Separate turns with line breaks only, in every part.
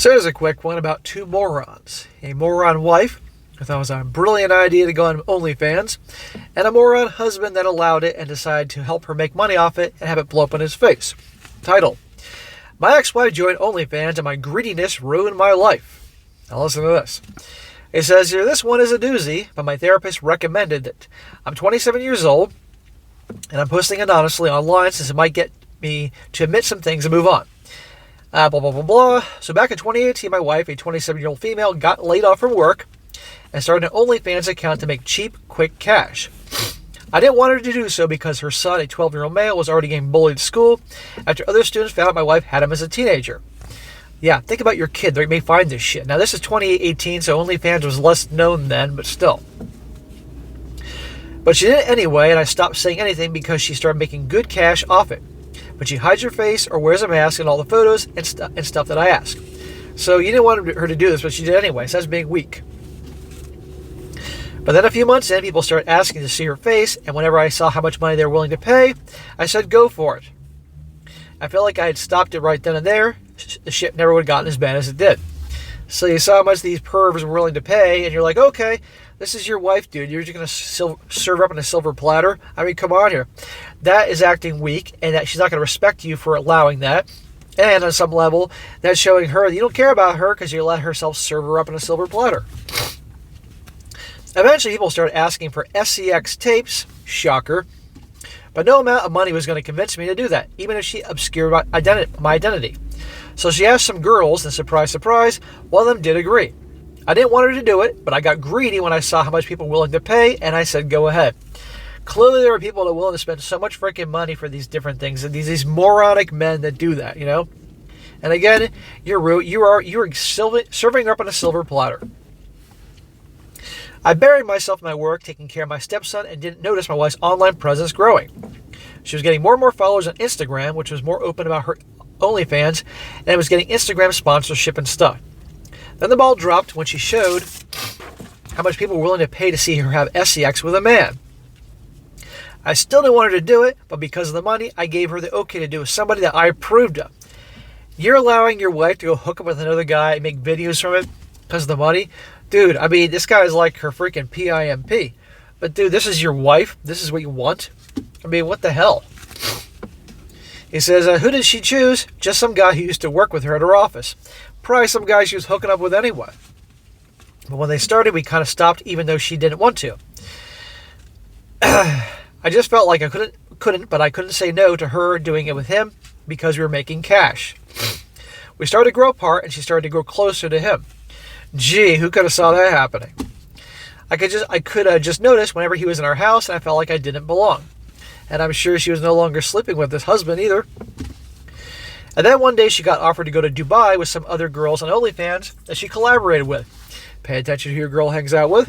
So here's a quick one about two morons. A moron wife who thought it was a brilliant idea to go on OnlyFans, and a moron husband that allowed it and decided to help her make money off it and have it blow up in his face. Title: My ex-wife joined OnlyFans and my greediness ruined my life. Now listen to this. It says here, this one is a doozy, but my therapist recommended it. I'm 27 years old, and I'm posting anonymously online since it might get me to admit some things and move on. Blah, blah, blah, blah. So back in 2018, my wife, a 27-year-old female, got laid off from work and started an OnlyFans account to make cheap, quick cash. I didn't want her to do so because her son, a 12-year-old male, was already getting bullied at school after other students found out my wife had him as a teenager. Yeah, think about your kid. They may find this shit. Now, this is 2018, so OnlyFans was less known then, but still. But she did it anyway, and I stopped saying anything because she started making good cash off it. But she hides her face or wears a mask in all the photos and stuff that I ask. So you didn't want her to do this, but she did anyway, so that's being weak. But then a few months in, people started asking to see her face, and whenever I saw how much money they were willing to pay, I said go for it. I felt like I had stopped it right then and there. The shit never would have gotten as bad as it did. So you saw how much these pervs were willing to pay, and you're like, okay, this is your wife, dude. You're just going to serve her up on a silver platter? I mean, come on here. That is acting weak, and that she's not going to respect you for allowing that. And on some level, that's showing her that you don't care about her because you let herself serve her up on a silver platter. Eventually, people started asking for SCX tapes. Shocker. But no amount of money was going to convince me to do that, even if she obscured my identity. So she asked some girls, and surprise, surprise, one of them did agree. I didn't want her to do it, but I got greedy when I saw how much people were willing to pay, and I said, go ahead. Clearly, there are people that are willing to spend so much freaking money for these different things, and these moronic men that do that, you know? And again, you're serving up on a silver platter. I buried myself in my work, taking care of my stepson, and didn't notice my wife's online presence growing. She was getting more and more followers on Instagram, which was more open about her OnlyFans, and it was getting Instagram sponsorship and stuff. Then the ball dropped when she showed how much people were willing to pay to see her have SCX with a man. I still didn't want her to do it, but because of the money, I gave her the okay to do it with somebody that I approved of. You're allowing your wife to go hook up with another guy and make videos from it because of the money? Dude, I mean, this guy is like her freaking PIMP. But dude, this is your wife? This is what you want? I mean, what the hell? He says, who did she choose? Just some guy who used to work with her at her office. Probably some guy she was hooking up with anyway. But when they started, we kind of stopped even though she didn't want to. I just felt like I couldn't say no to her doing it with him because we were making cash. We started to grow apart and she started to grow closer to him. Gee, who could have saw that happening? I could just notice whenever he was in our house, and I felt like I didn't belong. And I'm sure she was no longer sleeping with his husband either. And then one day she got offered to go to Dubai with some other girls on OnlyFans that she collaborated with. Pay attention to who your girl hangs out with.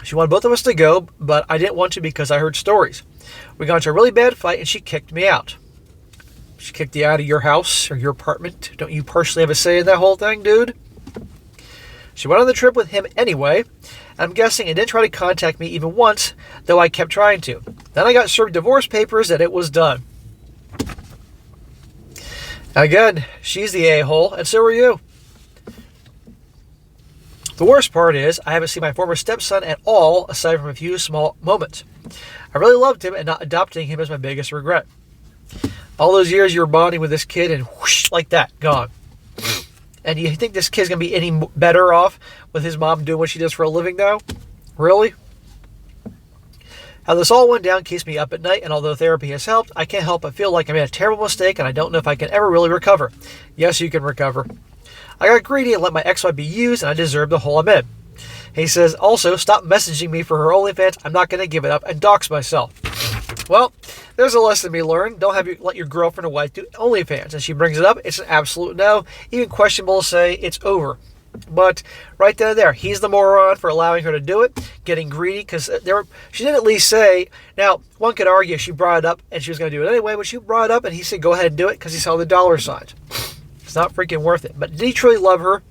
She wanted both of us to go, but I didn't want to because I heard stories. We got into a really bad fight and she kicked me out. She kicked you out of your house or your apartment. Don't you personally have a say in that whole thing, dude? She went on the trip with him anyway, and I'm guessing it didn't try to contact me even once, though I kept trying to. Then I got served divorce papers and it was done. Again, she's the a-hole, and so are you. The worst part is, I haven't seen my former stepson at all, aside from a few small moments. I really loved him, and not adopting him is my biggest regret. All those years you were bonding with this kid, and whoosh, like that, gone. And you think this kid's going to be any better off with his mom doing what she does for a living now? Really? How this all went down keeps me up at night, and although therapy has helped, I can't help but feel like I made a terrible mistake, and I don't know if I can ever really recover. Yes, you can recover. I got greedy and let my ex-wife be used, and I deserve the hole I'm in. He says, also, stop messaging me for her OnlyFans. I'm not going to give it up and dox myself. Well, there's a lesson to be learned. Don't let your girlfriend or wife do OnlyFans. And she brings it up. It's an absolute no. Even questionable to say it's over. But right then and there, he's the moron for allowing her to do it, getting greedy, because she did at least say, now, one could argue she brought it up and she was going to do it anyway, but she brought it up and he said, go ahead and do it because he saw the dollar signs. It's not freaking worth it. But did he truly love her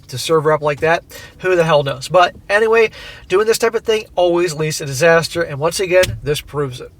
to serve her up like that? Who the hell knows? But anyway, doing this type of thing always leads to disaster, and once again, this proves it.